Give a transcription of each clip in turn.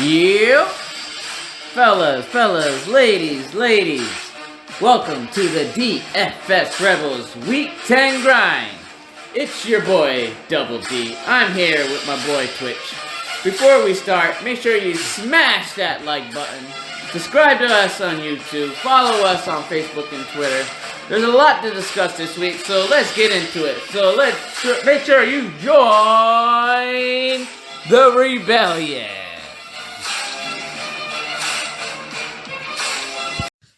Yep. Fellas, ladies. Welcome to the DFS Rebels Week 10 grind. It's your boy, Double D. I'm here with my boy, Twitch. Before we start, make sure you smash that like button. Subscribe to us on YouTube. Follow us on Facebook and Twitter. There's a lot to discuss this week, so let's get into it. So let's make sure you join the rebellion.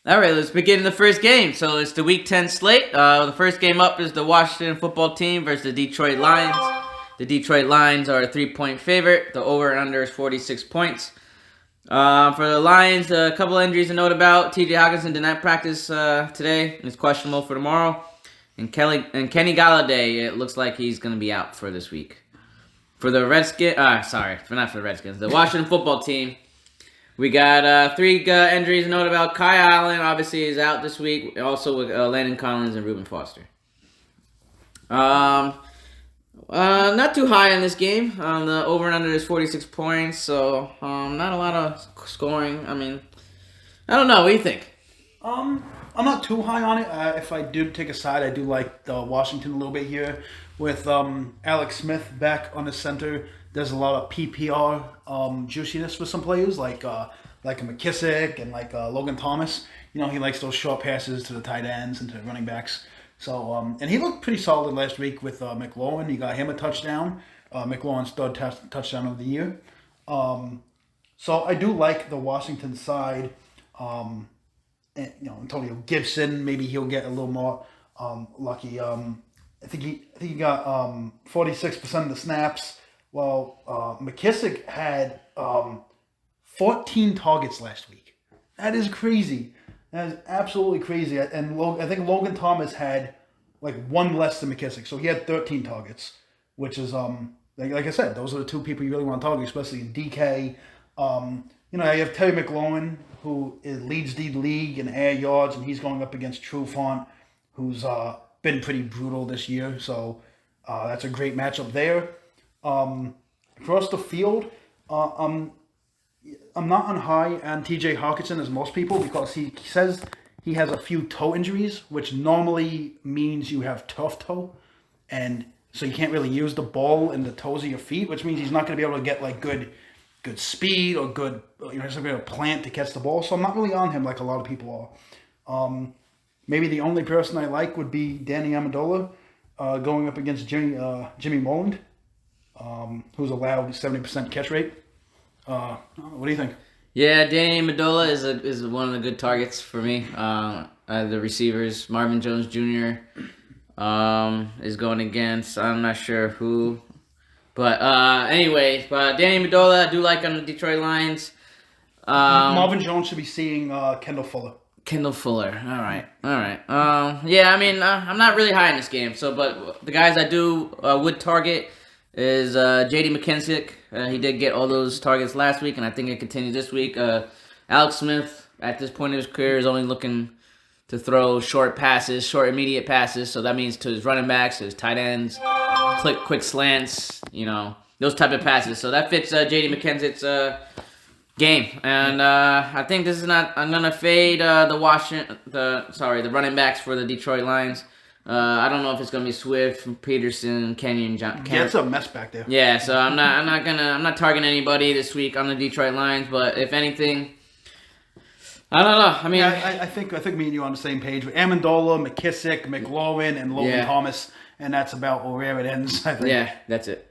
Alright, let's begin the first game. So it's the Week 10 slate. The first game up is the Washington football team versus the Detroit Lions. The Detroit Lions are a 3-point favorite. The over and under is 46 points. For the Lions, a couple of injuries to note about. T.J. Hockenson did not practice today and is questionable for tomorrow. And Kenny Galladay, it looks like he's going to be out for this week. For the Redskins, the Washington football team, we got three injuries to note about. Kai Allen, obviously, is out this week. Also with Landon Collins and Reuben Foster. Not too high on this game. The over and under is 46 points, so not a lot of scoring. I mean, I don't know. What do you think? I'm not too high on it. If I do take a side, I do like the Washington a little bit here. With Alex Smith back on the center, there's a lot of PPR juiciness for some players, like a McKissick and like Logan Thomas. You know, he likes those short passes to the tight ends and to the running backs. So, and he looked pretty solid last week with McLaurin. He got him a touchdown. McLaurin's third touchdown of the year. So I do like the Washington side. And, Antonio Gibson, maybe he'll get a little more lucky. I think he got 46% of the snaps. Well, McKissick had 14 targets last week. That is crazy. That is absolutely crazy. And I think Logan Thomas had like one less than McKissick. So he had 13 targets, which is, like I said, those are the two people you really want to target, especially in DK. You have Terry McLaurin, who leads the league in air yards, and he's going up against Trufant, who's been pretty brutal this year. So that's a great matchup there. Across the field, I'm not on high on T.J. Hockenson as most people because he says he has a few toe injuries, which normally means you have tough toe, and so you can't really use the ball in the toes of your feet, which means he's not going to be able to get like good speed or good, he's not going to plant to catch the ball. So I'm not really on him like a lot of people are. Maybe the only person I like would be Danny Amendola going up against Jimmy Moland, who's allowed 70% catch rate. What do you think? Yeah, Danny Amendola is one of the good targets for me. The receivers, Marvin Jones Jr. Is going against, I'm not sure who. But anyway, Danny Amendola I do like on the Detroit Lions. Marvin Jones should be seeing Kendall Fuller. All right. Yeah, I mean, I'm not really high in this game. But the guys I would target is J.D. McKissick. He did get all those targets last week, and I think it continues this week. Alex Smith, at this point in his career, is only looking to throw short immediate passes. So that means to his running backs, his tight ends, quick slants, those type of passes. So that fits J.D. McKissick's game. And I think this is not. I'm gonna fade the running backs for the Detroit Lions. I don't know if it's gonna be Swift, Peterson, Kenyon, John. Yeah, it's a mess back there. Yeah, so I'm not targeting anybody this week on the Detroit Lions. But if anything, I don't know. I mean, I think me and you are on the same page with Amendola, McKissick, McLaurin, and Logan Thomas, and that's about where it ends. I think. Yeah, that's it.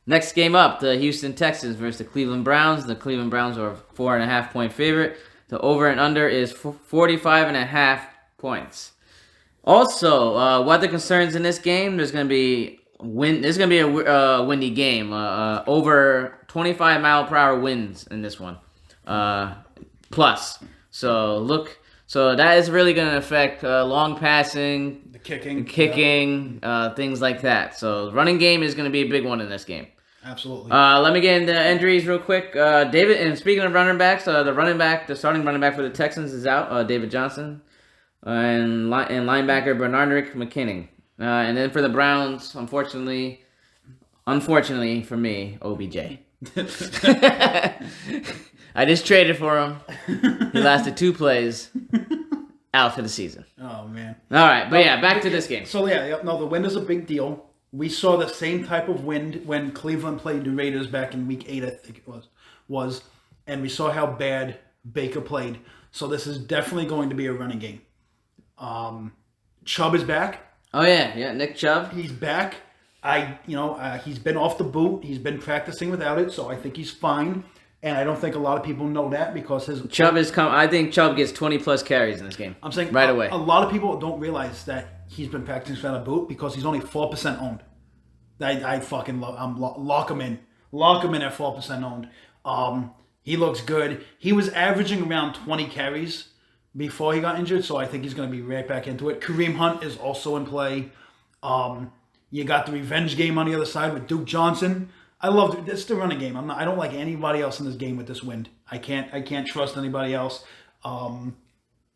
Next game up, the Houston Texans versus the Cleveland Browns. The Cleveland Browns are a 4.5-point favorite. The over and under is 45.5 points. Also, weather concerns in this game. There's gonna be wind. There's gonna be a windy game. Over 25 mile per hour winds in this one. Plus, so that is really gonna affect long passing, the kicking, things like that. So running game is gonna be a big one in this game. Absolutely. Let me get into injuries real quick. David, and speaking of running backs, the starting running back for the Texans is out. David Johnson. And linebacker Bernardrick McKinnon. And then for the Browns, unfortunately for me, OBJ. I just traded for him. He lasted 2 plays. Out for the season. Oh, man. All right, but yeah, back to this game. So, the wind is a big deal. We saw the same type of wind when Cleveland played the Raiders back in Week 8, I think it was. And we saw how bad Baker played. So this is definitely going to be a running game. Chubb is back. Oh, yeah, Nick Chubb. He's back. He's been off the boot. He's been practicing without it, so I think he's fine. And I don't think a lot of people know that because I think Chubb gets 20-plus carries in this game. I'm saying right away. A lot of people don't realize that he's been practicing without a boot because he's only 4% owned. I fucking lock him in. Lock him in at 4% owned. He looks good. He was averaging around 20 carries before he got injured, so I think he's going to be right back into it. Kareem Hunt is also in play. You got the revenge game on the other side with Duke Johnson. I love it. It's the running game. I don't like anybody else in this game with this wind. I can't trust anybody else.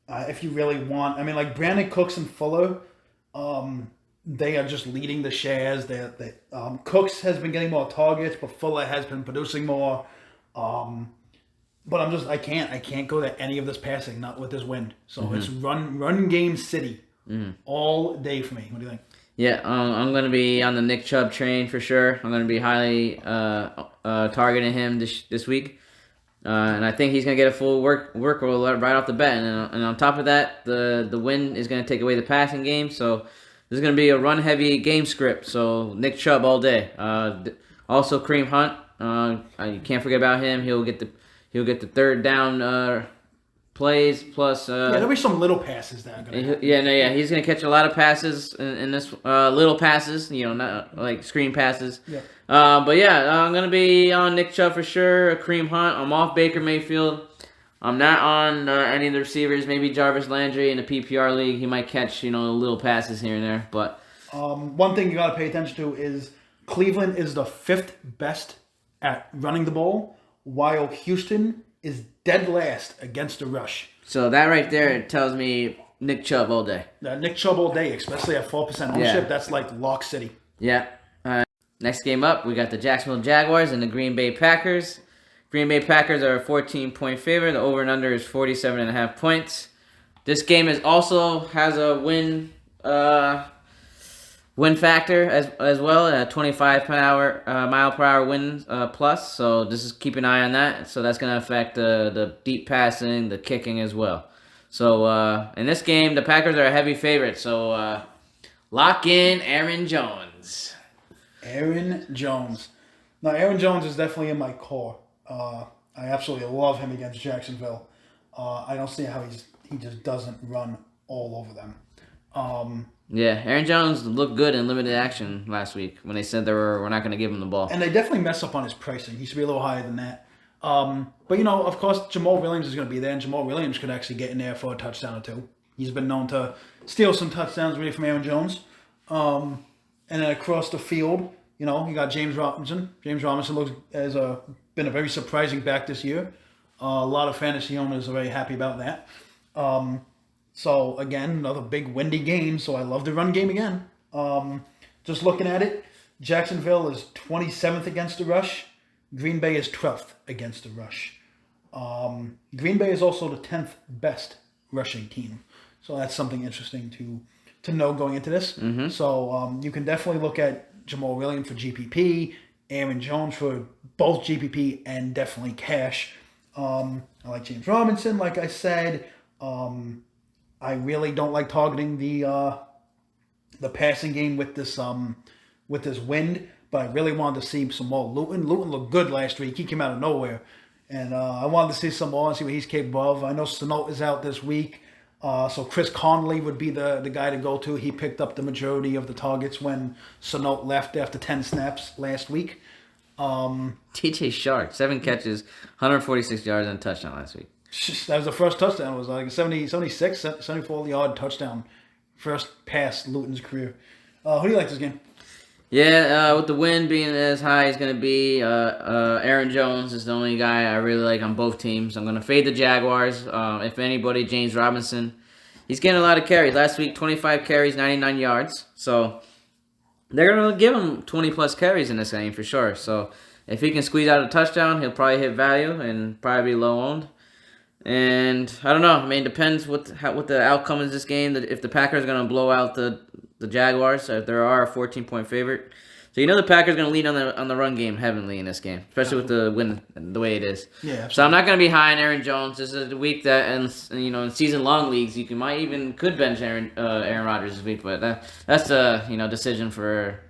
If you really want, like Brandon Cooks and Fuller, they are just leading the shares. Cooks has been getting more targets, but Fuller has been producing more. But I can't go to any of this passing, not with this wind. So it's run game city all day for me. What do you think? Yeah, I'm going to be on the Nick Chubb train for sure. I'm going to be highly targeting him this week. And I think he's going to get a full workload right off the bat. And on top of that, the win is going to take away the passing game. So this is going to be a run-heavy game script. So Nick Chubb all day. Also, Kareem Hunt. You can't forget about him. He'll get the third down plays plus. There'll be some little passes that are gonna happen. He's gonna catch a lot of passes in this little passes. Not like screen passes. Yeah. I'm gonna be on Nick Chubb for sure. Kareem Hunt. I'm off Baker Mayfield. I'm not on any of the receivers. Maybe Jarvis Landry in a PPR league. He might catch little passes here and there. But one thing you got to pay attention to is Cleveland is the 5th best at running the ball, while Houston is dead last against the rush. So that right there tells me Nick Chubb all day. Nick Chubb all day, especially at 4% ownership. That's like lock city. Yeah. Next game up, we got the Jacksonville Jaguars and the Green Bay Packers. Green Bay Packers are a 14-point favorite. The over and under is 47.5 points. This game also has a win factor as well, at 25 mile per hour wind plus. So just keep an eye on that. So that's going to affect the deep passing, the kicking as well. So in this game, the Packers are a heavy favorite. So lock in Aaron Jones. Aaron Jones. Now, Aaron Jones is definitely in my core. I absolutely love him against Jacksonville. I don't see how he just doesn't run all over them. Yeah, Aaron Jones looked good in limited action last week when they said we're not going to give him the ball. And they definitely mess up on his pricing. He should be a little higher than that. But, of course, Jamal Williams is going to be there, and Jamal Williams could actually get in there for a touchdown or two. He's been known to steal some touchdowns really from Aaron Jones. And then across the field, you got James Robinson. James Robinson has been a very surprising back this year. A lot of fantasy owners are very happy about that. So, again, another big windy game, so I love the run game again. Just looking at it, Jacksonville is 27th against the rush. Green Bay is 12th against the rush. Green Bay is also the 10th best rushing team. So that's something interesting to know going into this. Mm-hmm. So you can definitely look at Jamal Williams for GPP, Aaron Jones for both GPP and definitely cash. I like James Robinson, like I said. I really don't like targeting the passing game with this wind, but I really wanted to see some more Luton. Luton looked good last week. He came out of nowhere, and I wanted to see some more and see what he's capable of. I know Senote is out this week, so Chris Conley would be the guy to go to. He picked up the majority of the targets when Senote left after 10 snaps last week. TJ Shark, 7 catches, 146 yards and a touchdown last week. That was the first touchdown. It was like a 76, 74-yard touchdown. First pass Luton's career. Who do you like this game? Yeah, with the wind being as high as going to be, Aaron Jones is the only guy I really like on both teams. I'm going to fade the Jaguars. If anybody, James Robinson. He's getting a lot of carries. Last week, 25 carries, 99 yards. So they're going to give him 20-plus carries in this game for sure. So if he can squeeze out a touchdown, he'll probably hit value and probably be low owned. And I don't know. I mean, it depends what the outcome is this game. If the Packers are going to blow out the Jaguars, so if there are a 14-point favorite. So the Packers are going to lead on the run game heavily in this game, especially with the win the way it is. Yeah. Absolutely. So I'm not going to be high on Aaron Jones. This is the week that, in season long leagues, you could bench Aaron Rodgers this week, but that's a decision for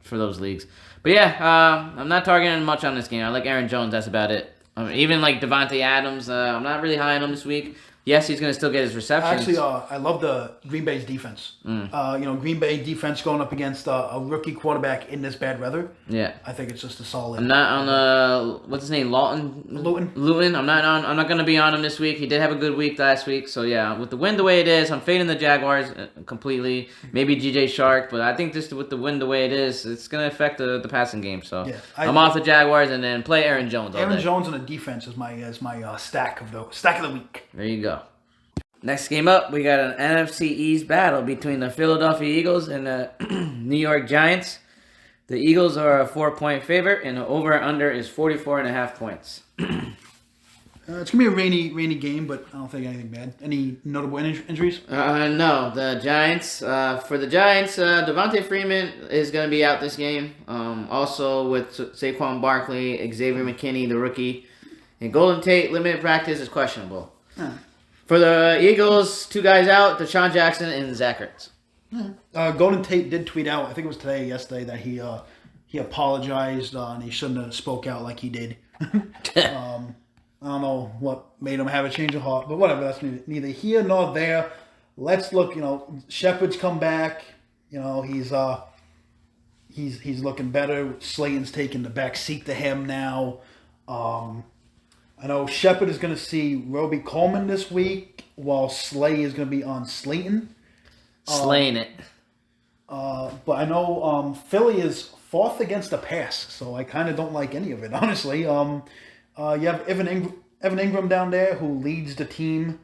those leagues. But yeah, I'm not targeting much on this game. I like Aaron Jones. That's about it. Even like Devontae Adams, I'm not really high on him this week. Yes, he's going to still get his receptions. Actually, I love the Green Bay's defense. Green Bay defense going up against a rookie quarterback in this bad weather. Yeah, I think it's just a solid. I'm not on what's his name, Luton. I'm not going to be on him this week. He did have a good week last week, so yeah. With the wind the way it is, I'm fading the Jaguars completely. Maybe G.J. Shark, but I think just with the wind the way it is, it's going to affect the passing game. So yeah, I'm off the Jaguars and then play Aaron Jones. Aaron Jones on the defense is my stack of the week. There you go. Next game up, we got an NFC East battle between the Philadelphia Eagles and the New York Giants. The Eagles are a 4-point favorite, and the over-under is 44.5 points. It's going to be a rainy game, but I don't think anything bad. Any notable injuries? No. The Giants, Devontae Freeman is going to be out this game. Also with Saquon Barkley, Xavier McKinney, the rookie. And Golden Tate, limited practice, is questionable. For the Eagles, 2 guys out, Deshaun Jackson and Zach Ertz. Golden Tate did tweet out, I think it was yesterday, that he apologized and he shouldn't have spoke out like he did. I don't know what made him have a change of heart, but whatever. That's neither here nor there. Let's look. Shepard's come back. He's looking better. Slayton's taking the back seat to him now. I know Shepard is going to see Roby Coleman this week, while Slay is going to be on Slayton. Slaying it. But I know Philly is 4th against the pass, so I kind of don't like any of it, honestly. You have Evan Ingram down there, who leads the team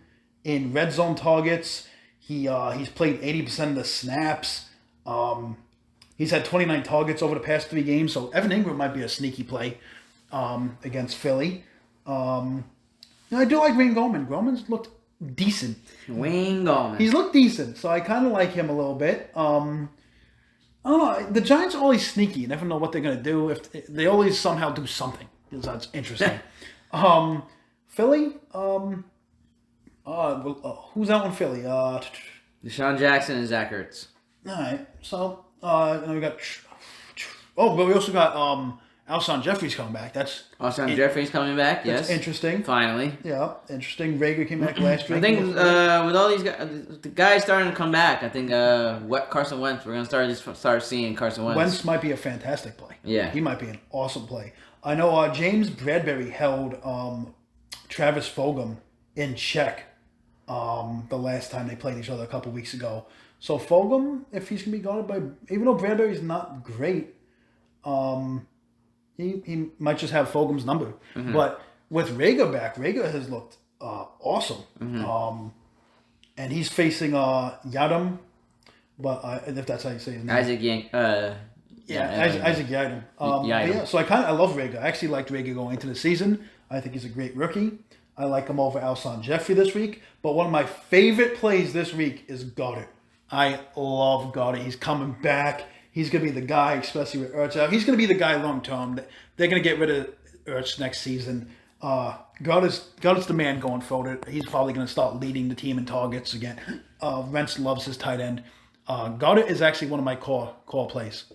in red zone targets. He's played 80% of the snaps. He's had 29 targets over the past 3 games, so Evan Ingram might be a sneaky play against Philly. I do like Wayne Gallman. Gallman's looked decent. Wayne Gallman. He's looked decent, so I kind of like him a little bit. I don't know. The Giants are always sneaky. You never know what they're going to do. If they always somehow do something. That's interesting. Philly. Who's out in Philly? Deshaun Jackson and Zach Ertz. All right. So we got. But we also got Alshon Jeffrey's coming back. Alshon Jeffrey's coming back. Yes. That's interesting. Finally. Yeah, interesting. Rager came back last week. I think with all these guys starting to come back, I think Carson Wentz. We're gonna start seeing Carson Wentz. Wentz might be a fantastic play. Yeah, he might be an awesome play. I know James Bradbury held Travis Fulgham in check the last time they played each other a couple weeks ago. So Fulgham, if he's gonna be guarded by, even though Bradbury's not great, he might just have Fulgham's number. Mm-hmm. But with Rager back, Rager has looked awesome. Mm-hmm. And he's facing Yadam, but if that's how you say his name. Isaac Yadam. Isaac Yadam. Yeah, so I love Rager. I actually liked Rager going into the season. I think he's a great rookie. I like him over Alshon Jeffrey this week. But one of my favorite plays this week is Goddard. I love Goddard. He's coming back. He's going to be the guy, especially with Ertz out. He's going to be the guy long term. They're going to get rid of Ertz next season. Goddard's the man going forward. He's probably going to start leading the team in targets again. Wentz loves his tight end. Goddard is actually one of my core plays.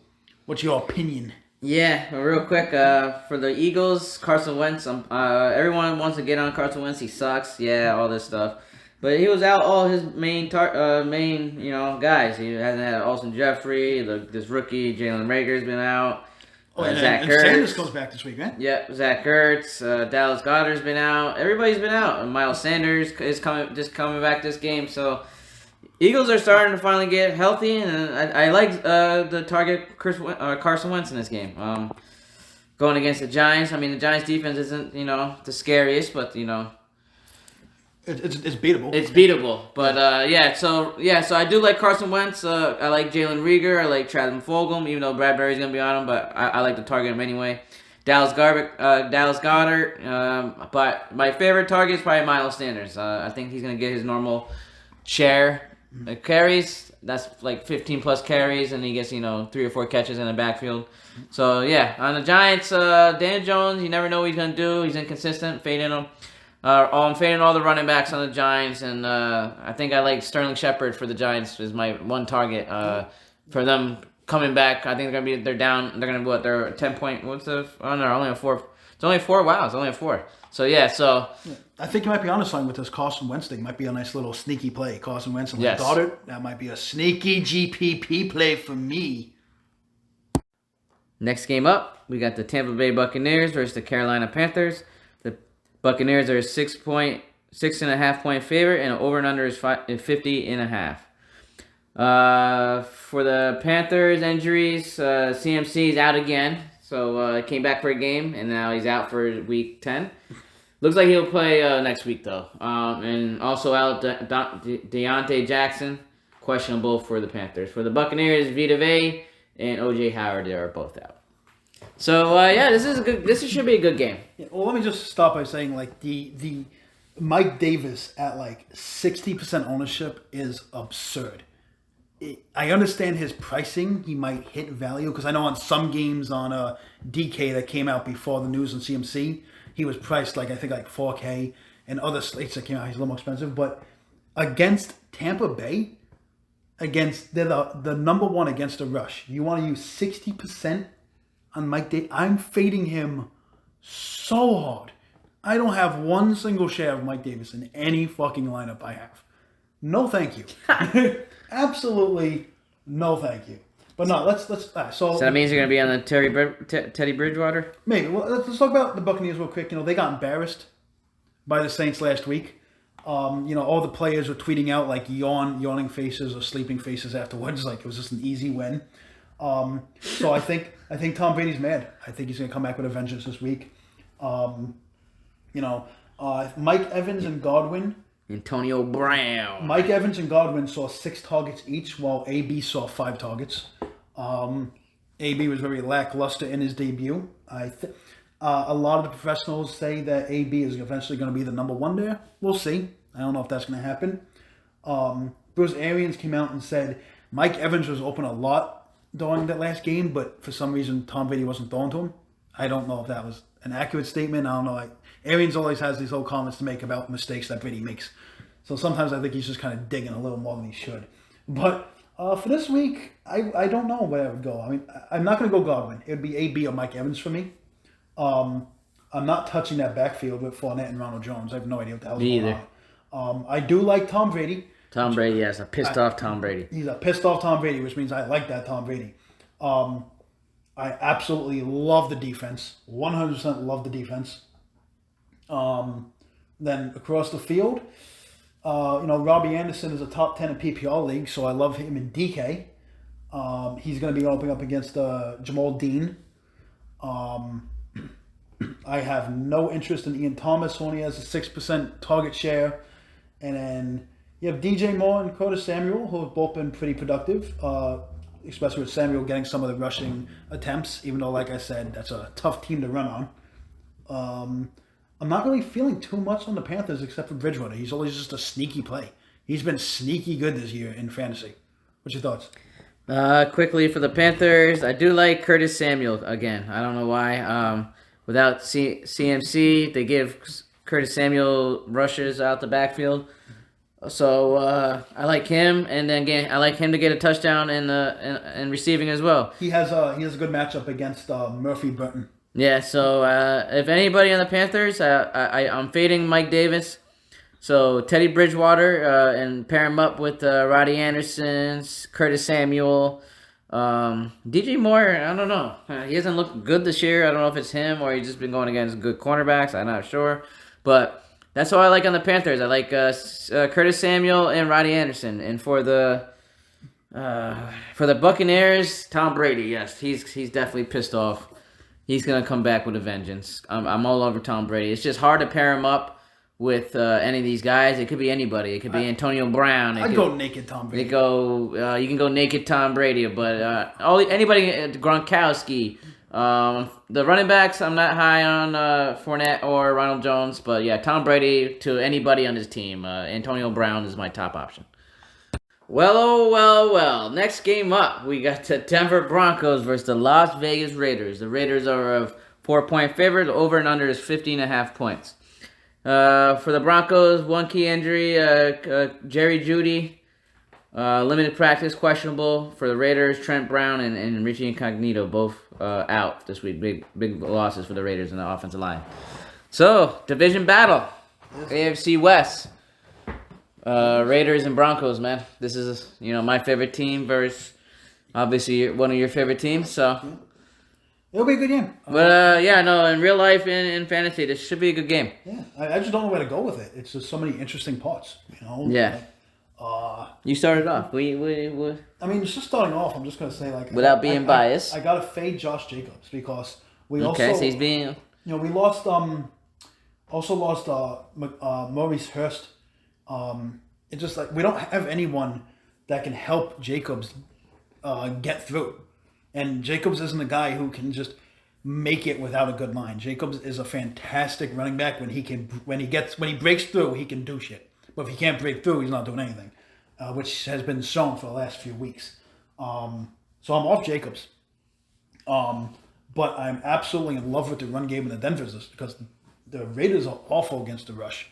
What's your opinion? Yeah, real quick, for the Eagles, Carson Wentz, everyone wants to get on Carson Wentz. He sucks. Yeah, all this stuff. But he was out all his main guys. He hasn't had Alshon Jeffrey, this rookie, Jalen Rager's been out. Zach Ertz. Sanders comes back this week, right? Yep, Zach Ertz, Dallas Goedert's been out. Everybody's been out. And Miles Sanders is coming back this game. So Eagles are starting to finally get healthy, and I like the target Carson Wentz in this game. Going against the Giants, I mean the Giants defense isn't the scariest, but It's beatable. It's beatable, but so I do like Carson Wentz. I like Jalen Reagor. I like Travis Fulgham, even though Bradbury's gonna be on him, but I like to target him anyway. Dallas Goddard. But my favorite target is probably Miles Sanders. I think he's going to get his normal share of carries. That's like 15 plus carries, and he gets 3 or 4 catches in the backfield. So yeah, on the Giants, Dan Jones, you never know what he's going to do. He's inconsistent, fading him. I'm fading all the running backs on the Giants, and I think I like Sterling Shepard for the Giants is my one target. For them coming back, I think they're down. They're gonna be they're 10 point. What's the? Oh no, only a 4. It's only 4. Wow, it's only a 4. So yeah, I think you might be onto something with this Carson Wentz thing. Might be a nice little sneaky play. Carson Wentz and yes. Goddard. That might be a sneaky GPP play for me. Next game up, we got the Tampa Bay Buccaneers versus the Carolina Panthers. The Buccaneers are a 6.5 point favorite, and over and under is 50.5. For the Panthers injuries, CMC is out again. So came back for a game, and now he's out for week 10. Looks like he'll play next week, though. And also out Deontay Jackson, questionable for the Panthers. For the Buccaneers, Vita Vea and O.J. Howard, they are both out. So yeah, this should be a good game. Yeah, well, let me just stop by saying like the Mike Davis at like 60% ownership is absurd. I understand his pricing; he might hit value because I know on some games on DK that came out before the news on CMC, he was priced like I think like 4K, and other slates that came out he's a little more expensive. But against Tampa Bay, they're the number one against the rush. You want to use 60% on Mike Davis? I'm fading him so hard. I don't have one single share of Mike Davis in any fucking lineup I have. No, thank you. Absolutely, no, thank you. But no, let's. So that means you're gonna be on the Teddy Bridgewater. Maybe. Well, let's talk about the Buccaneers real quick. They got embarrassed by the Saints last week. All the players were tweeting out like yawning faces or sleeping faces afterwards. Like it was just an easy win. So I think Tom Brady's mad. I think he's gonna come back with a vengeance this week. Mike Evans and Godwin. Antonio Brown. Mike Evans and Godwin saw 6 targets each, while AB saw 5 targets. AB was very lackluster in his debut. A lot of the professionals say that AB is eventually going to be the number 1 there. We'll see. I don't know if that's going to happen. Bruce Arians came out and said Mike Evans was open a lot during that last game, but for some reason Tom Brady wasn't throwing to him. I don't know if that was an accurate statement. I don't know. Arians always has these whole comments to make about mistakes that Brady makes. So sometimes I think he's just kind of digging a little more than he should. But for this week, I don't know where I would go. I mean, I'm not going to go Godwin. It would be AB or Mike Evans for me. I'm not touching that backfield with Fournette and Ronald Jones. I have no idea what the hell's going on. I do like Tom Brady. Tom Brady, yes. A pissed off Tom Brady. He's a pissed off Tom Brady, which means I like that Tom Brady. I absolutely love the defense. 100% love the defense. Then across the field, Robbie Anderson is a top 10 in PPR league, so I love him in DK. He's going to be opening up against Jamal Dean. I have no interest in Ian Thomas, who only has a 6% target share. And then you have DJ Moore and Curtis Samuel, who have both been pretty productive, especially with Samuel getting some of the rushing attempts, even though, like I said, that's a tough team to run on. I'm not really feeling too much on the Panthers except for Bridgewater. He's always just a sneaky play. He's been sneaky good this year in fantasy. What's your thoughts? Quickly for the Panthers, I do like Curtis Samuel again. I don't know why. Without CMC, they give Curtis Samuel rushes out the backfield. So I like him, and then again, I like him to get a touchdown and receiving as well. He has a good matchup against Murphy Burton. Yeah, so if anybody on the Panthers, I'm fading Mike Davis. So Teddy Bridgewater and pair him up with Roddy Anderson, Curtis Samuel, DJ Moore. I don't know. He hasn't looked good this year. I don't know if it's him or he's just been going against good cornerbacks. I'm not sure. But that's what I like on the Panthers. I like Curtis Samuel and Roddy Anderson. And for the Buccaneers, Tom Brady. Yes, he's definitely pissed off. He's going to come back with a vengeance. I'm all over Tom Brady. It's just hard to pair him up with any of these guys. It could be anybody. It could be Antonio Brown. I'd go naked Tom Brady. You can go naked Tom Brady, but anybody, Gronkowski, The running backs, I'm not high on Fournette or Ronald Jones, but yeah, Tom Brady to anybody on his team. Antonio Brown is my top option. Well, oh, well. Next game up, we got the Denver Broncos versus the Las Vegas Raiders. The Raiders are a 4-point favorite. The over and under is 50.5 points. For the Broncos, one key injury, Jerry Jeudy, limited practice, questionable. For the Raiders, Trent Brown and Richie Incognito, both out this week. Big losses for the Raiders in the offensive line. So, division battle, AFC West. Raiders and Broncos, man. This is, my favorite team versus, obviously, one of your favorite teams, so. It'll be a good game. But, in real life and in fantasy, this should be a good game. Yeah, I just don't know where to go with it. It's just so many interesting parts, Yeah. You started off. We I mean, it's just starting off. I'm just going to say, without being biased. I got to fade Josh Jacobs because we so he's being. We lost, Maurice Hurst. It's just like we don't have anyone that can help Jacobs get through, and Jacobs isn't a guy who can just make it without a good line. Jacobs is a fantastic running back when he breaks through, he can do shit. But if he can't break through, he's not doing anything, which has been shown for the last few weeks. So I'm off Jacobs, but I'm absolutely in love with the run game in the Denver's because the Raiders are awful against the rush.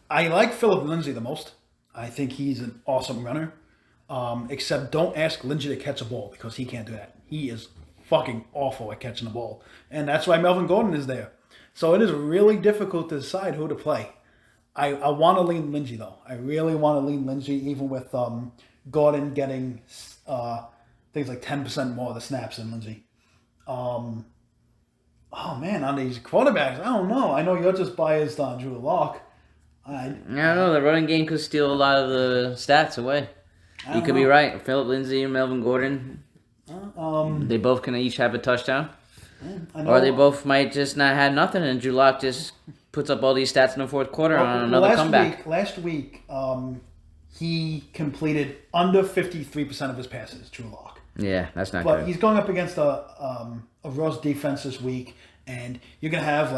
I like Philip Lindsay the most. I think he's an awesome runner. Except don't ask Lindsay to catch a ball because he can't do that. He is fucking awful at catching the ball. And that's why Melvin Gordon is there. So it is really difficult to decide who to play. I want to lean Lindsay, though. I really want to lean Lindsay, even with Gordon getting things like 10% more of the snaps than Lindsay. Oh, man, on these quarterbacks, I don't know. I know you're just biased on Drew Lock. I don't know. The running game could steal a lot of the stats away. You could be right. Philip Lindsay and Melvin Gordon, they both can each have a touchdown. Or they both might just not have nothing, and Drew Lock just puts up all these stats in the fourth quarter on another comeback. Last week, he completed under 53% of his passes, Drew Lock. Yeah, that's not good. But he's going up against a Rose defense this week, and you're going to have,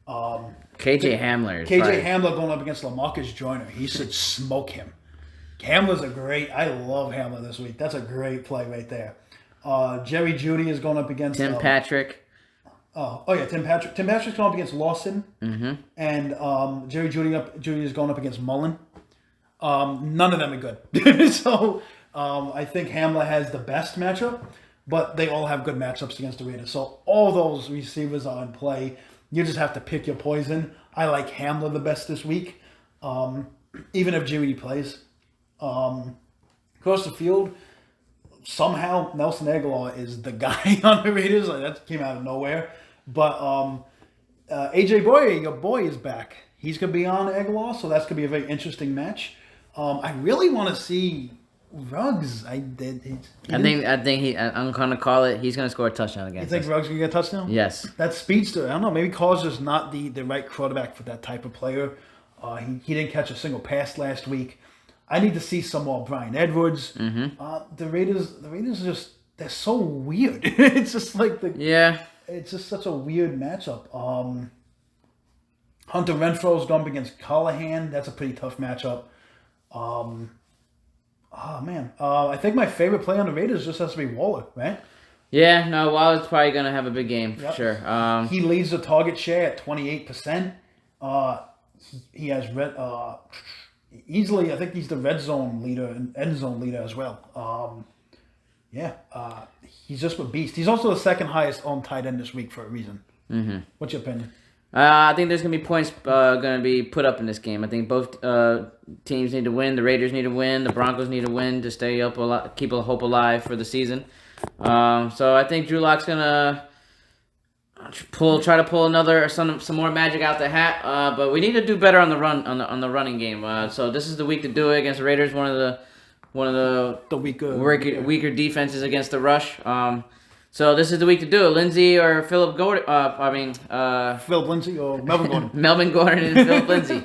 KJ Hamler. Hamler going up against LaMarcus Joyner. He should smoke him. Hamler's I love Hamler this week. That's a great play right there. Jerry Jeudy is going up against Tim Patrick. Tim Patrick. Tim Patrick's going up against Lawson. Mm-hmm. And Jerry Jeudy is going up against Mullen. None of them are good. So I think Hamler has the best matchup, but they all have good matchups against the Raiders. So all those receivers are in play. You just have to pick your poison. I like Hamler the best this week, even if Jeudy plays. Across the field, somehow Nelson Aguilar is the guy on the Raiders. That came out of nowhere. But AJ Boye, your boy, is back. He's going to be on Aguilar, so that's going to be a very interesting match. I really want to see Ruggs. I'm going to call it. He's going to score a touchdown against us. You think Ruggs going to get a touchdown? Yes. That speedster, I don't know. Maybe Carr's just not the right quarterback for that type of player. He didn't catch a single pass last week. I need to see some more Brian Edwards. Mm-hmm. The Raiders are just, they're so weird. It's just like it's just such a weird matchup. Hunter Renfro's going up against Callahan. That's a pretty tough matchup. I think my favorite play on the Raiders just has to be Waller, right? Yeah, no, Waller's probably going to have a big game for sure. He leads the target share at 28%. He has easily, I think he's the red zone leader and end zone leader as well. He's just a beast. He's also the second highest on tight end this week for a reason. Mm-hmm. What's your opinion? I think there's going to be points going to be put up in this game. I think both teams need to win. The Raiders need to win. The Broncos need to win to stay up, keep a hope alive for the season. So I think Drew Lock's going to try to pull some more magic out the hat. But we need to do better on the run on the running game. So this is the week to do it against the Raiders. One of the weaker defenses against the rush. So this is the week to do it. Lindsay or Philip Gordon. Philip Lindsay or Melvin Gordon. Melvin Gordon and Philip Lindsay.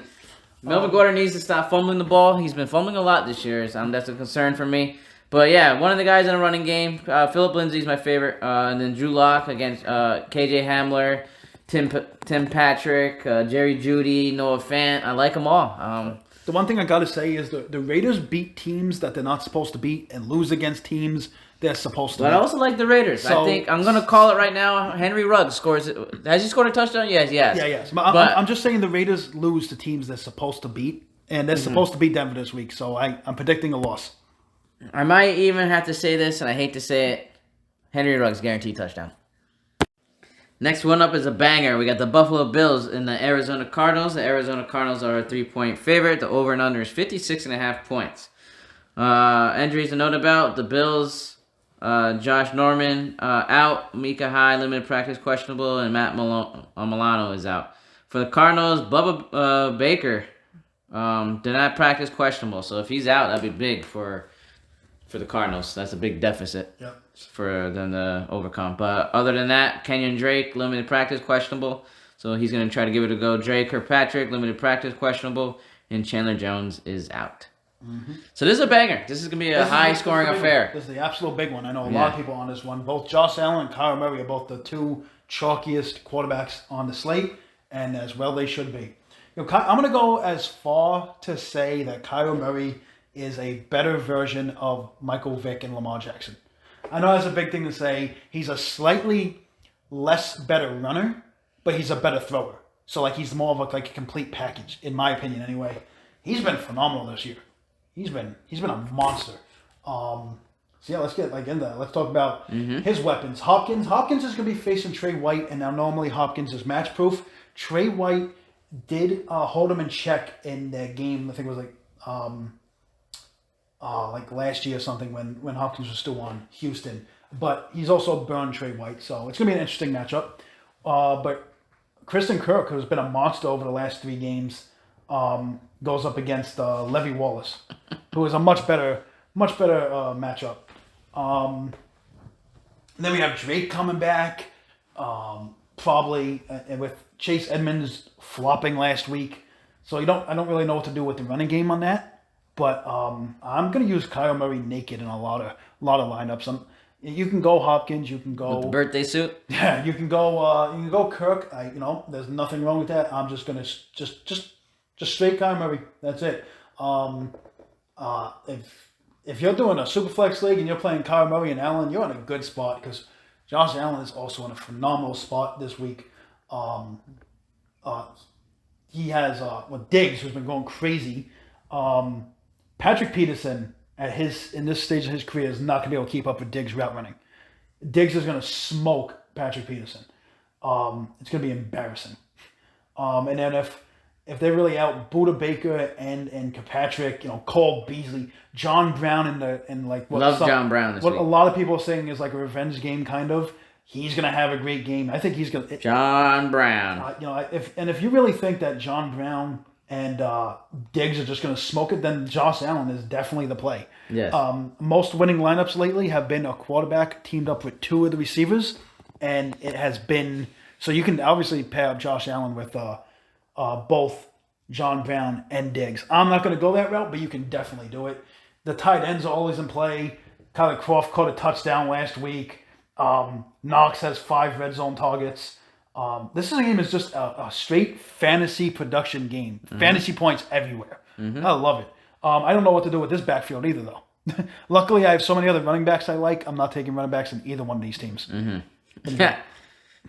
Melvin Gordon needs to stop fumbling the ball. He's been fumbling a lot this year. So that's a concern for me. But yeah, one of the guys in the running game, Philip Lindsay's my favorite, and then Drew Lock against KJ Hamler, Tim Patrick, Jerry Jeudy, Noah Fant. I like them all. The one thing I gotta say is the Raiders beat teams that they're not supposed to beat and lose against teams they're supposed to But beat. I also like the Raiders. So, I think I'm gonna call it right now. Henry Ruggs scores. Has he scored a touchdown? Yes. Yes. But I'm just saying the Raiders lose to teams they're supposed to beat, and they're supposed to beat Denver this week. So I'm predicting a loss. I might even have to say this, and I hate to say it. Henry Ruggs guaranteed touchdown. Next one up is a banger. We got the Buffalo Bills and the Arizona Cardinals. The Arizona Cardinals are a 3-point favorite. The over and under is 56.5 points. Injuries to note about the Bills. Josh Norman out. Micah Hyde limited practice questionable, and Matt Milano is out. For the Cardinals, Bubba Baker did not practice questionable. So if he's out, that'd be big for the Cardinals. That's a big deficit. Yep. For them to overcome. But other than that, Kenyon Drake, limited practice, questionable. So he's going to try to give it a go. Drake Kirkpatrick, limited practice, questionable. And Chandler Jones is out. Mm-hmm. So this is a banger. This is going to be a high-scoring affair. This is the absolute big one. I know a lot of people on this one. Both Josh Allen and Kyler Murray are both the two chalkiest quarterbacks on the slate, and as well they should be. I'm going to go as far to say that Kyler Murray is a better version of Michael Vick and Lamar Jackson. I know that's a big thing to say. He's a slightly less better runner, but he's a better thrower. So he's more of a complete package, in my opinion. Anyway, he's been phenomenal this year. He's been a monster. So yeah, let's get into that. Let's talk about his weapons. Hopkins is going to be facing Trey White, and now normally Hopkins is match proof. Trey White did hold him in check in that game. I think it was last year or something when Hopkins was still on Houston. But he's also burned Trey White, so it's going to be an interesting matchup. But Kristen Kirk, who's been a monster over the last 3 games, goes up against Levy Wallace, who is a much better matchup. And then we have Drake coming back, probably, and with Chase Edmonds flopping last week. So I don't really know what to do with the running game on that. But I'm going to use Kyler Murray naked in a lot of lineups. You can go Hopkins. You can go with the birthday suit. Yeah, you can go Kirk. There's nothing wrong with that. I'm just going to just straight Kyler Murray. That's it. If you're doing a Superflex league and you're playing Kyler Murray and Allen, you're in a good spot because Josh Allen is also in a phenomenal spot this week. He has Diggs, who's been going crazy. Patrick Peterson in this stage of his career is not going to be able to keep up with Diggs' route running. Diggs is going to smoke Patrick Peterson. It's going to be embarrassing. And then if they really out Buda Baker and Kirkpatrick, Cole Beasley, John Brown John Brown this what week. A lot of people are saying is like a revenge game kind of. He's going to have a great game. I think he's going to John Brown. If you really think that John Brown and Diggs are just going to smoke it, then Josh Allen is definitely the play. Yes. Most winning lineups lately have been a quarterback teamed up with 2 of the receivers, and it has been so you can obviously pair up Josh Allen with both John Brown and Diggs. I'm not going to go that route, but you can definitely do it. The tight ends are always in play. Tyler Croft caught a touchdown last week. Knox has 5 red zone targets. This game is just a straight fantasy production game. Mm-hmm. Fantasy points everywhere. Mm-hmm. I love it. I don't know what to do with this backfield either, though. Luckily, I have so many other running backs I like. I'm not taking running backs in either one of these teams. Mm-hmm.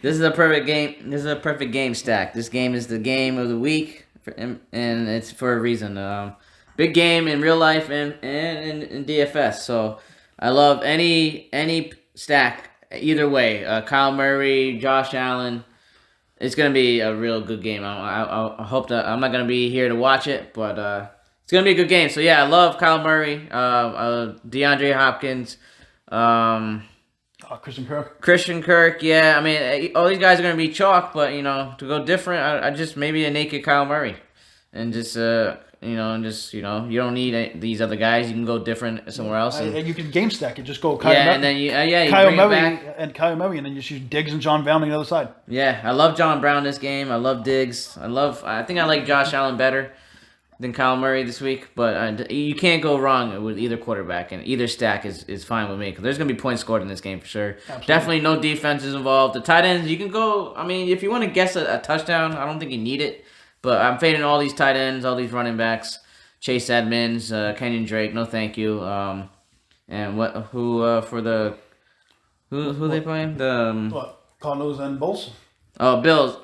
This is a perfect game. This is a perfect game stack. This game is the game of the week, and it's for a reason. Big game in real life and in DFS. So I love any stack either way. Kyle Murray, Josh Allen. It's gonna be a real good game. I hope that I'm not gonna be here to watch it, but it's gonna be a good game. So yeah, I love Kyle Murray, DeAndre Hopkins, Christian Kirk. Yeah, I mean all these guys are gonna be chalk, but to go different, I just maybe a naked Kyle Murray, and just you don't need these other guys. You can go different somewhere else. And you can game stack it. Just go Kyle Murray. And then you Kyle bring Murray it back. and Kyle Murray, and then you shoot Diggs and John Brown on the other side. Yeah, I love John Brown this game. I love Diggs. I think I like Josh Allen better. than Kyle Murray this week, but you can't go wrong with either quarterback, and either stack is fine with me because there's going to be points scored in this game for sure. Absolutely. Definitely no defense is involved. The tight ends, you can go, I mean, if you want to guess a touchdown, I don't think you need it, but I'm fading all these tight ends, all these running backs, Chase Edmonds, Kenyon Drake, no thank you. And who they playing? Cardinals and Bulls? Oh, Bills.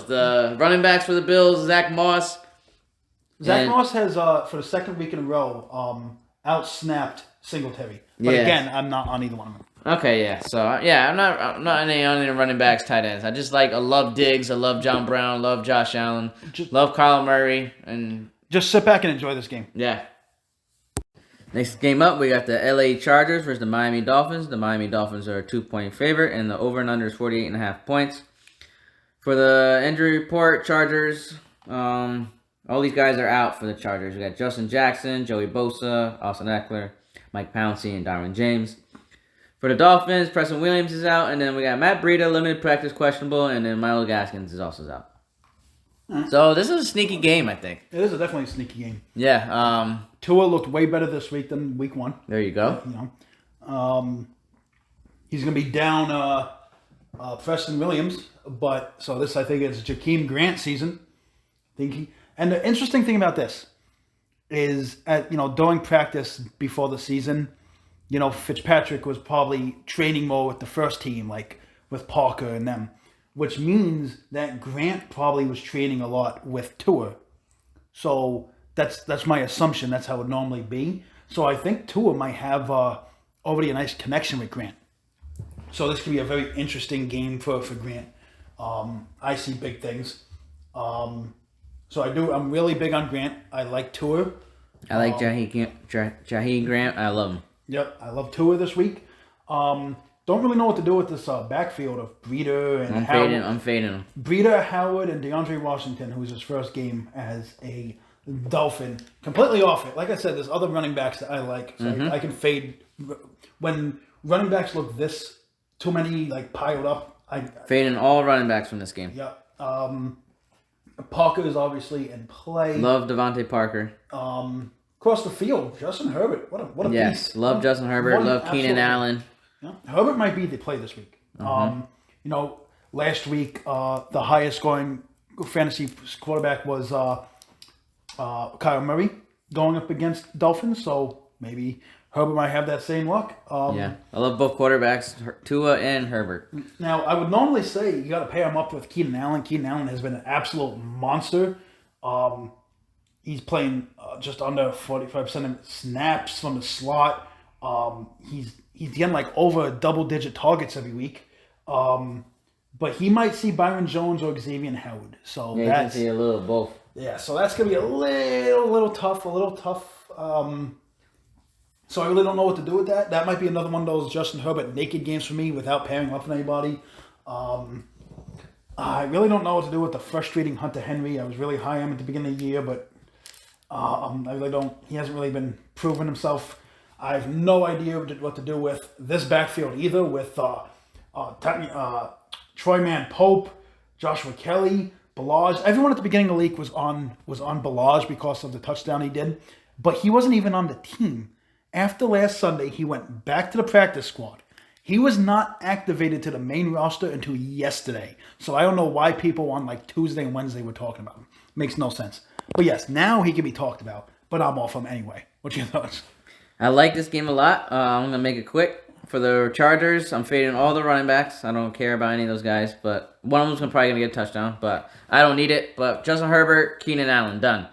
The running backs for the Bills, Zach Moss. Zach Moss has, for the second week in a row, out-snapped Singletary. But again, I'm not on either one of them. Okay, yeah. So, I'm not on any running backs, tight ends. I love Diggs, I love John Brown, love Josh Allen, love Kyle Murray, and... Just sit back and enjoy this game. Yeah. Next game up, we got the LA Chargers versus the Miami Dolphins. The Miami Dolphins are a 2-point favorite, and the over and under is 48.5 points. For the injury report, Chargers, all these guys are out for the Chargers. We got Justin Jackson, Joey Bosa, Austin Eckler, Mike Pouncey, and Darwin James. For the Dolphins, Preston Williams is out, and then we got Matt Breida, limited practice, questionable, and then Myles Gaskins is also out. So this is a sneaky game, I think. It is definitely a sneaky game. Yeah. Tua looked way better this week than week one. There you go. He's going to be down Preston Williams, but so this I think is Jakeem Grant season. And the interesting thing about this is during practice before the season, Fitzpatrick was probably training more with the first team, like with Parker and them. Which means that Grant probably was training a lot with Tua. So that's my assumption. That's how it would normally be. So I think Tua might have already a nice connection with Grant. So this could be a very interesting game for Grant. I see big things. So I'm really big on Grant. I like Tua. I like Jaheim Grant. I love him. Yep, I love Tua this week. Don't really know what to do with this backfield of Breida and Howard. I'm fading him. Breida, Howard, and DeAndre Washington, who's his first game as a Dolphin. Completely off it. Like I said, there's other running backs that I like. So I can fade. When running backs look this too many piled up, fading all running backs from this game. Yeah. Parker is obviously in play. Love Devontae Parker. Across the field, Justin Herbert. What a beast. Yes, love Justin Herbert. Love Keenan Allen. Yeah. Herbert might be the play this week. Last week the highest scoring fantasy quarterback was Kyle Murray going up against Dolphins, so maybe Herbert might have that same luck. I love both quarterbacks, Tua and Herbert. Now, I would normally say you got to pair him up with Keenan Allen. Keenan Allen has been an absolute monster. He's playing just under 45% of snaps from the slot. He's getting over double-digit targets every week. But he might see Byron Jones or Xavier Howard. So you can see a little of both. Yeah, so that's going to be a little tough. So I really don't know what to do with that. That might be another one of those Justin Herbert naked games for me without pairing up with anybody. I really don't know what to do with the frustrating Hunter Henry. I was really high on him at the beginning of the year, but I really don't. He hasn't really been proving himself. I have no idea what to do with this backfield either, with Troyman Pope, Joshua Kelly, Balaj. Everyone at the beginning of the league was on Balaj because of the touchdown he did, but he wasn't even on the team. After last Sunday, he went back to the practice squad. He was not activated to the main roster until yesterday. So I don't know why people on Tuesday and Wednesday were talking about him. Makes no sense. But yes, now he can be talked about, but I'm off him anyway. What's your thoughts? I like this game a lot. I'm going to make it quick. For the Chargers, I'm fading all the running backs. I don't care about any of those guys, but one of them's probably going to get a touchdown, but I don't need it. But Justin Herbert, Keenan Allen, done.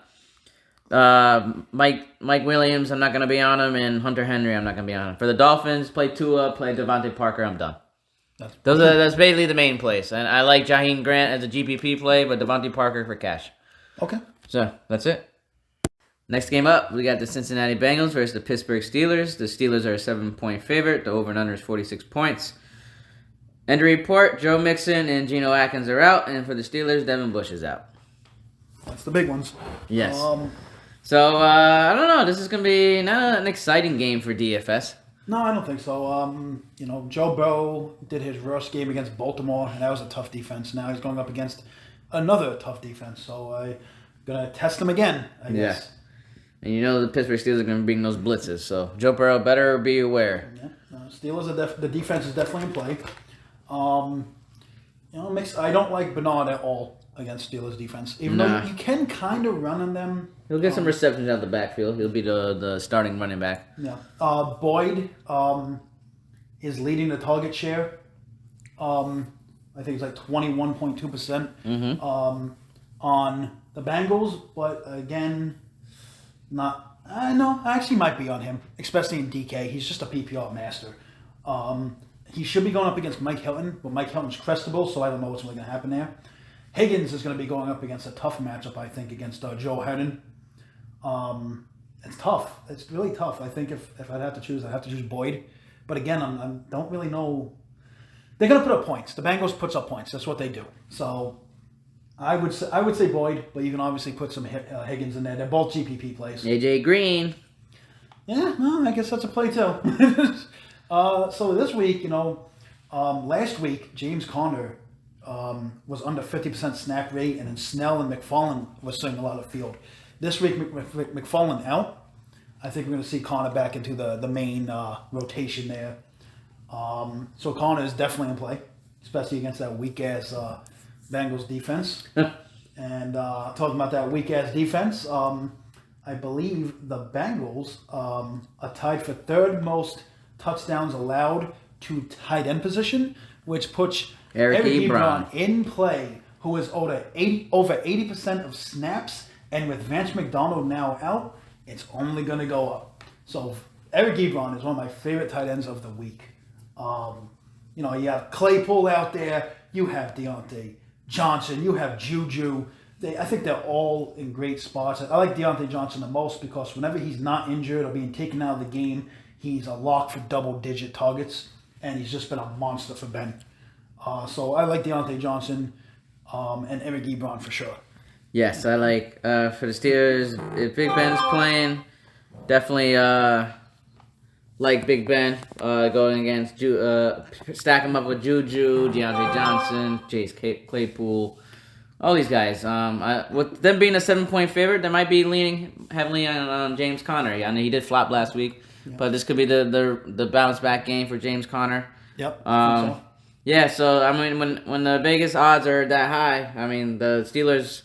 Mike Williams, I'm not going to be on him, and Hunter Henry, I'm not going to be on him. For the Dolphins, play Tua, play Devontae Parker, I'm done. That's basically the main place. And I like Jaheim Grant as a GPP play, but Devontae Parker for cash. Okay. So, that's it. Next game up, we got the Cincinnati Bengals versus the Pittsburgh Steelers. The Steelers are a 7-point favorite. The over and under is 46 points. Injury report, Joe Mixon and Geno Atkins are out. And for the Steelers, Devin Bush is out. That's the big ones. Yes. So, I don't know. This is going to be not an exciting game for DFS. No, I don't think so. Joe Burrow did his worst game against Baltimore, and that was a tough defense. Now he's going up against another tough defense. So, I'm going to test him again, I guess. And you know the Pittsburgh Steelers are going to bring those blitzes. So Joe Burrow better be aware. Yeah, Steelers are the defense is definitely in play. I don't like Bernard at all against Steelers defense. Even though you can kind of run on them. He'll get some receptions out the backfield. He'll be the starting running back. Yeah. Boyd is leading the target share. I think it's like 21.2% on the Bengals, but again, not. No, actually might be on him, especially in DK. He's just a PPR master. He should be going up against Mike Hilton, but Mike Hilton's crestable, so I don't know what's really going to happen there. Higgins is going to be going up against a tough matchup, I think, against Joe Hedden. It's tough. It's really tough. I think if I'd have to choose, I'd have to choose Boyd. But again, I don't really know. They're going to put up points. The Bengals puts up points. That's what they do. So I would say Boyd, but you can obviously put some Higgins in there. They're both GPP plays. AJ Green. Yeah, no, I guess that's a play too. So this week, last week James Conner was under 50% snap rate, and then Snell and McFarland was seeing a lot of field. This week, McFarland out. I think we're going to see Conner back into the main rotation there. So Conner is definitely in play, especially against that weak-ass Bengals defense. And talking about that weak-ass defense, I believe the Bengals are tied for third most touchdowns allowed to tight end position, which puts Eric Ebron in play, who is over 80% of snaps, and with Vance McDonald now out, it's only going to go up. So Eric Ebron is one of my favorite tight ends of the week. You have Claypool out there, you have Deontay Johnson, you have Juju. I think they're all in great spots. I like Deontay Johnson the most because whenever he's not injured or being taken out of the game, he's a lock for double-digit targets, and he's just been a monster for Ben. So I like Deontay Johnson and Eric Ebron for sure. Yes, I like for the Steelers. If Big Ben's playing, definitely like Big Ben going against stack him up with Juju, Deontay Johnson, Chase Claypool, all these guys. With them being a 7-point favorite, they might be leaning heavily on James Conner. I know he did flop last week, but this could be the bounce back game for James Conner. Yep. Yeah. So I mean, when the Vegas odds are that high, I mean the Steelers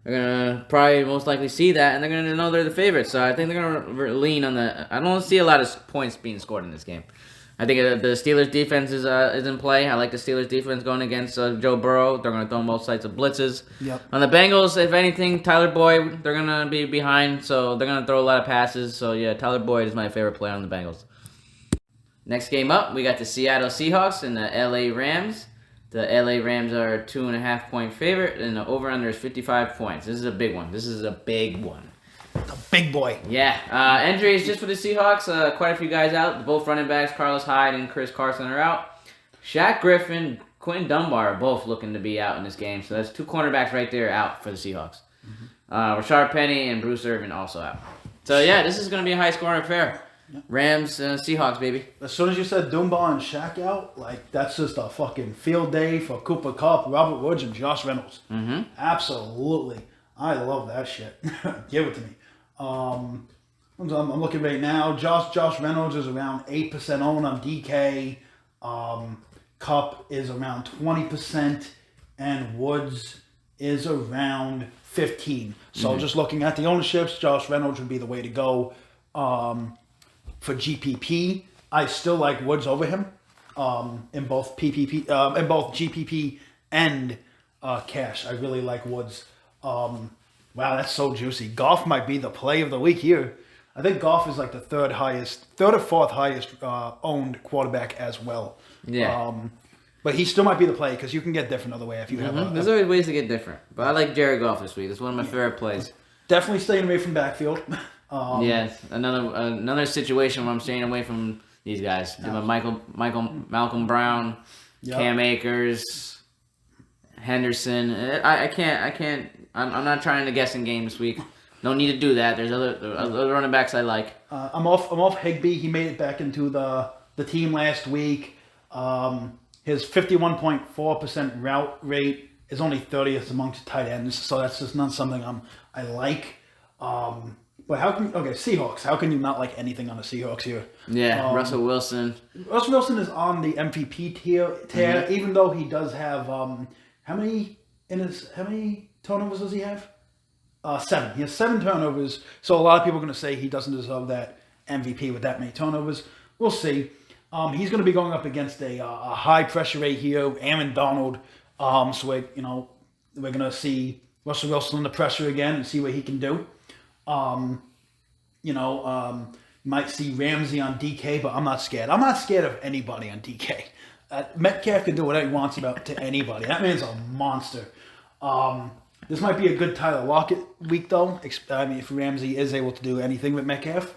are gonna probably most likely see that, and they're gonna know they're the favorites. So I think they're gonna lean on the. I don't see a lot of points being scored in this game. I think the Steelers defense is in play. I like the Steelers defense going against Joe Burrow. They're gonna throw both sides of blitzes. Yep. On the Bengals, if anything, Tyler Boyd, they're gonna be behind, so they're gonna throw a lot of passes. So yeah, Tyler Boyd is my favorite player on the Bengals. Next game up, we got the Seattle Seahawks and the LA Rams. The LA Rams are a 2.5-point favorite, and the over-under is 55 points. This is a big one. The big boy. Yeah. Injuries just for the Seahawks. Quite a few guys out. Both running backs, Carlos Hyde and Chris Carson, are out. Shaq Griffin, Quentin Dunbar are both looking to be out in this game. So that's two cornerbacks right there out for the Seahawks. Rashard Penny and Bruce Irvin also out. So, yeah, this is going to be a high-scoring affair. Rams, Seahawks, baby. As soon as you said Dunbar and Shaq out, that's just a fucking field day for Cooper Kupp, Robert Woods, and Josh Reynolds. Mm-hmm. Absolutely. I love that shit. Give it to me. I'm looking right now. Josh Reynolds is around 8% owned on DK. Kupp is around 20%, and Woods is around 15%. So just looking at the ownerships, Josh Reynolds would be the way to go. For GPP, I still like Woods over him in both GPP and cash. I really like Woods. Wow, that's so juicy. Goff might be the play of the week here. I think Goff is like the third or fourth highest owned quarterback as well. Yeah. But he still might be the play because you can get different other way if you have. There's always ways to get different. But I like Jared Goff this week. It's one of my favorite plays. Definitely staying away from backfield. Yes, another situation where I'm staying away from these guys. Malcolm Brown, Cam Akers, Henderson. I can't. I'm not trying to guessing game this week. No need to do that. There's other running backs I like. I'm off Higbee. He made it back into the team last week. His 51.4% route rate is only 30th amongst tight ends, so that's just not something I like. But Seahawks. How can you not like anything on the Seahawks here? Yeah, Russell Wilson. Russell Wilson is on the MVP tier, even though he does have how many turnovers does he have? 7. He has 7 turnovers. So a lot of people are going to say he doesn't deserve that MVP with that many turnovers. We'll see. He's going to be going up against a high pressure rate here, Aaron Donald. So we're going to see Russell Wilson under pressure again and see what he can do. Might see Ramsey on DK, but I'm not scared. I'm not scared of anybody on DK. Metcalf can do whatever he wants to anybody. That man's a monster. This might be a good Tyler Lockett week, though. I mean, if Ramsey is able to do anything with Metcalf.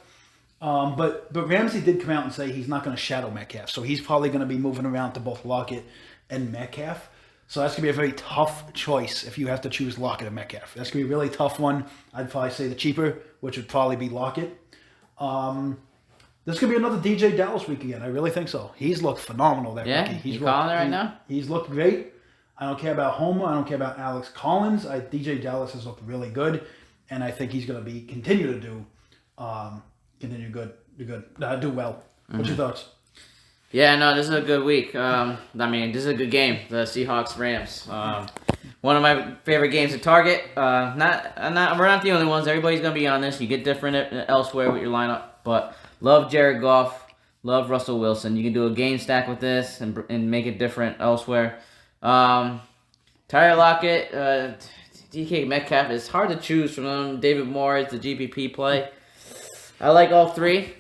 But Ramsey did come out and say he's not going to shadow Metcalf. So he's probably going to be moving around to both Lockett and Metcalf. So that's going to be a very tough choice if you have to choose Lockett and Metcalf. That's going to be a really tough one. I'd probably say the cheaper, which would probably be Lockett. This could be another DJ Dallas week again. I really think so. He's looked phenomenal, that rookie. He's calling it right now? He's looked great. I don't care about Homer. I don't care about Alex Collins. DJ Dallas has looked really good, and I think he's going to continue to do well. What's your thoughts? Yeah, no, this is a good week. This is a good game. The Seahawks-Rams. One of my favorite games to target. We're not the only ones. Everybody's gonna be on this. You get different elsewhere with your lineup, but love Jared Goff. Love Russell Wilson. You can do a game stack with this and make it different elsewhere. Tyler Lockett, DK Metcalf. It's hard to choose from them. David Moore is the GPP play. I like all three.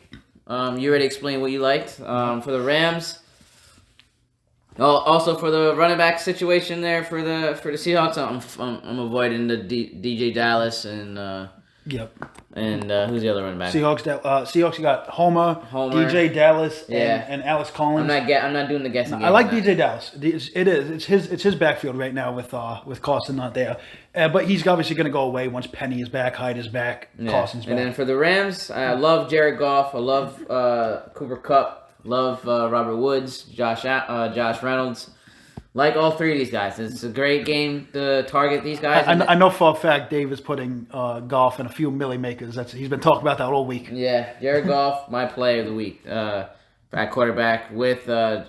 You already explained what you liked. For the Rams. Also for the running back situation there for the Seahawks, I'm avoiding the DJ Dallas and And who's the other running back? Seahawks. You got Homer, DJ Dallas, and Alex Collins. I'm not doing the guessing. I like DJ Dallas. It's his backfield right now with Carson not there. But he's obviously going to go away once Penny is back, Hyde is back, Carson's back. And then for the Rams, I love Jared Goff. I love Cooper Kupp. Love Robert Woods, Josh Reynolds. Like all three of these guys. It's a great game to target these guys. I know for a fact Dave is putting Goff in a few milli makers. He's been talking about that all week. Yeah, Jared Goff, my player of the week. At quarterback with I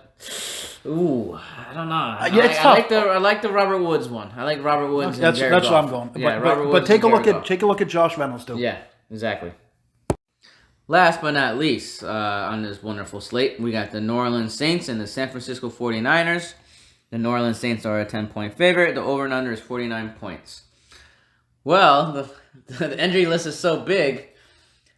don't know. It's tough. I like the Robert Woods one. I like Robert Woods. That's where I'm going. Yeah, but take a look at Josh Reynolds too. Yeah, exactly. Last but not least, on this wonderful slate, we got the New Orleans Saints and the San Francisco 49ers. The New Orleans Saints are a 10-point favorite. The over and under is 49 points. Well, the injury list is so big.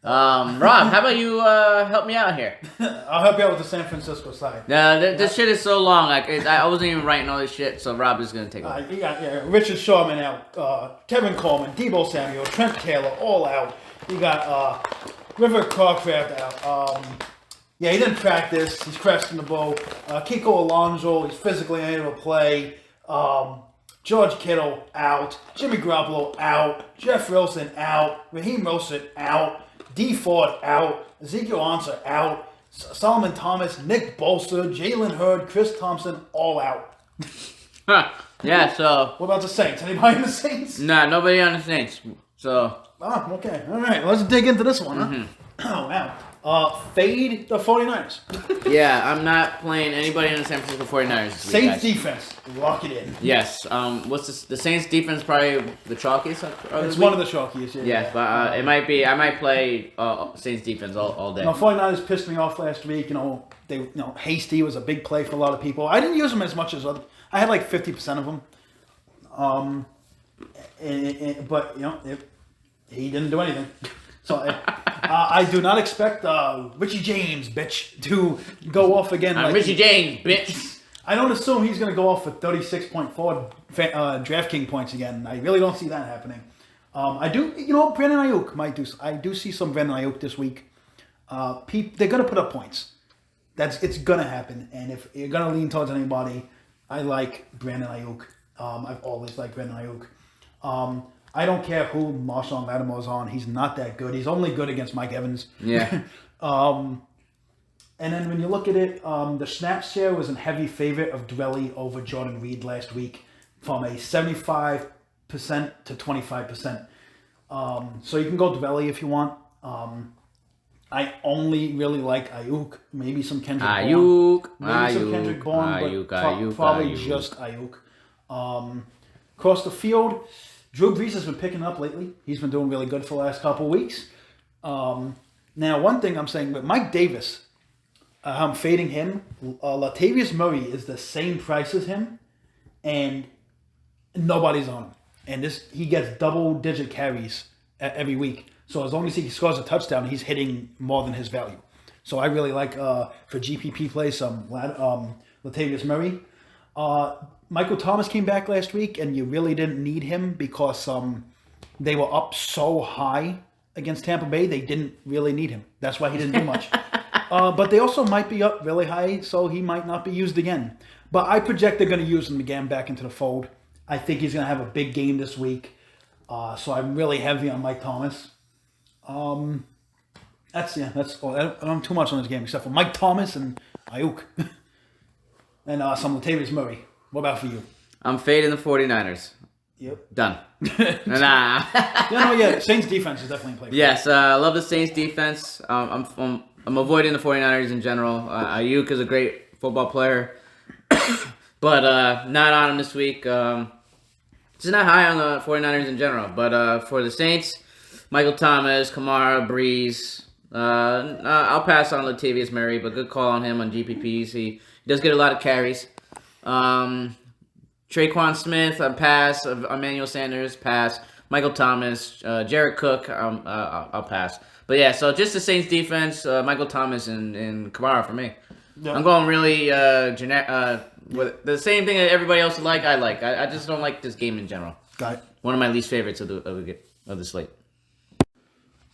Rob, how about you help me out here? I'll help you out with the San Francisco side. This shit is so long. I wasn't even writing all this shit, so Rob is going to take over. You got Richard Sherman out, Kevin Coleman, Deebo Samuel, Trent Taylor, all out. You got River Carcraft out. He didn't practice. He's cresting the bow. Kiko Alonso, he's physically unable to play. George Kittle out. Jimmy Garoppolo out. Jeff Wilson out. Raheem Mostert out. D Ford out. Ezekiel Ansah out. Solomon Thomas, Nick Bosa, Jalen Hurd, Chris Thompson, all out. Yeah, so... What about the Saints? Anybody in the Saints? Nah, nobody on the Saints. So... Oh, okay. All right. Let's dig into this one, huh? Oh, wow. Fade the 49ers. Yeah, I'm not playing anybody in the San Francisco 49ers. Saints defense. Lock it in. Yes. What's the Saints defense? Probably the chalkiest. It's one of the chalkiest, yeah. Yes, but it might be. I might play Saints defense all day. 49ers pissed me off last week. Hasty was a big play for a lot of people. I didn't use them as much as other. I had like 50% of them. But he didn't do anything. So I do not expect Richie James, bitch, to go off again. I'm Richie James, bitch. I don't assume he's going to go off for 36.4 DraftKings points again. I really don't see that happening. I do, Brandon Ayuk might do. I do see some Brandon Ayuk this week. They're going to put up points. It's going to happen. And if you're going to lean towards anybody, I like Brandon Ayuk. I've always liked Brandon Ayuk. I don't care who Marshawn Lattimore's on. He's not that good. He's only good against Mike Evans. Yeah. And then when you look at it, the snap share was in heavy favor of Dwelly over Jordan Reed last week from a 75% to 25%. So you can go Dvelli if you want. I only really like Ayuk, maybe some Kendrick Bourne. Maybe some Kendrick Bourne, but probably just Ayuk. Across the field, Drew Brees has been picking up lately. He's been doing really good for the last couple of weeks. Now, one thing I'm saying, but Mike Davis, I'm fading him. Latavius Murray is the same price as him, and nobody's on him. And he gets double-digit carries every week. So as long as he scores a touchdown, he's hitting more than his value. So I really like, for GPP play, some Latavius Murray. Michael Thomas came back last week, and you really didn't need him because they were up so high against Tampa Bay, they didn't really need him. That's why he didn't do much. But they also might be up really high, so he might not be used again. But I project they're going to use him again back into the fold. I think he's going to have a big game this week. So I'm really heavy on Mike Thomas. That's all. I don't have too much on this game except for Mike Thomas and Ayuk. And some Latavius Murray. What about for you? I'm fading the 49ers. Yep. Done. Nah. Saints defense is definitely in play. Yes, I love the Saints defense. I'm avoiding the 49ers in general. Ayuk is a great football player, but not on him this week. Just not high on the 49ers in general. But for the Saints, Michael Thomas, Kamara, Breeze. I'll pass on Latavius Murray, but good call on him on GPPs. He does get a lot of carries. Traquan Smith, pass. Emmanuel Sanders, pass. Michael Thomas, Jared Cook, I'll pass. But yeah, so just the Saints defense, Michael Thomas and Kamara for me. Yeah. I'm going really with the same thing that everybody else would like. I just don't like this game in general. Got it. One of my least favorites of the slate.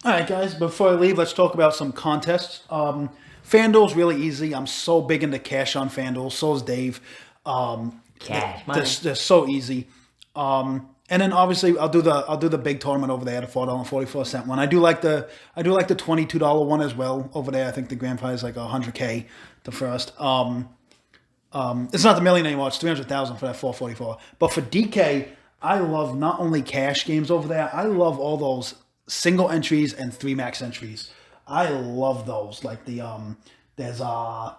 All right, guys. Before I leave, let's talk about some contests. FanDuel's really easy. I'm so big into cash on FanDuel. So is Dave. Cash money. They're so easy. And then obviously I'll do the big tournament over there, the $4.44 one. I do like the $22 one as well over there. I think the grand prize is like $100K the first. It's not the million anymore. It's $300,000 for that $4.44. But for DK, I love not only cash games over there. I love all those single entries and 3 max entries. I love those. Like there's the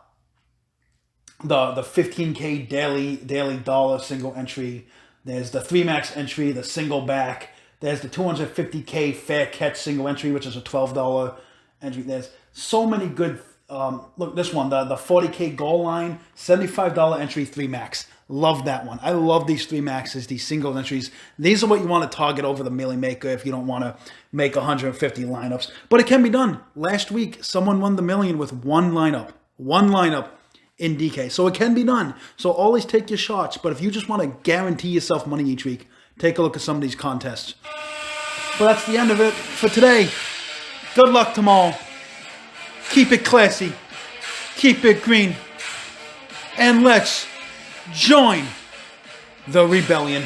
15K daily dollar single entry. There's the 3 max entry, the single back. There's the 250K fair catch single entry, which is a $12 entry. There's so many good. Look, this one, the 40K goal line, $75 entry, 3 max. Love that one. I love these 3 maxes, these single entries. These are what you want to target over the Millie Maker if you don't want to make 150 lineups. But it can be done. Last week, someone won the million with one lineup in DK. So it can be done. So always take your shots. But if you just want to guarantee yourself money each week, take a look at some of these contests. But that's the end of it for today. Good luck tomorrow. Keep it classy. Keep it green. And let's join the rebellion.